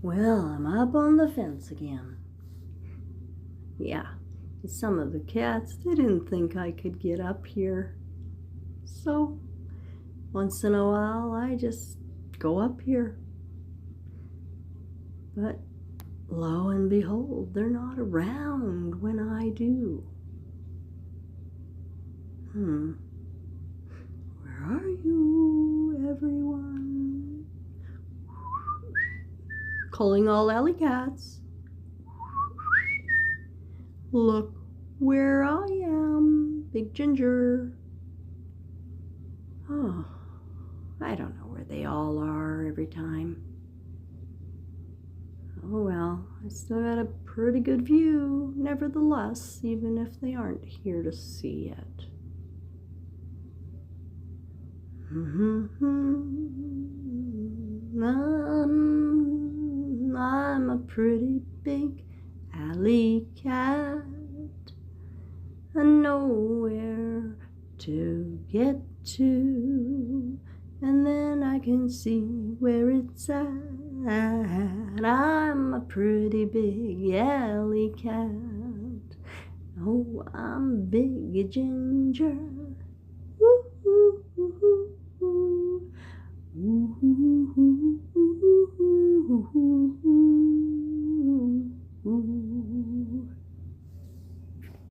Well, I'm up on the fence again. Yeah, some of the cats, they didn't think I could get up here. So, once in a while, I just go up here. But lo and behold, they're not around when I do. Where are you, everyone? Calling all alley cats. Look where I am, Big Ginger. Oh, I don't know where they all are every time. Oh well, I still got a pretty good view, nevertheless, even if they aren't here to see it. I'm a pretty big alley cat, and nowhere to get to, and then I can see where it's at. I'm a pretty big alley cat. Oh, I'm Big Ginger.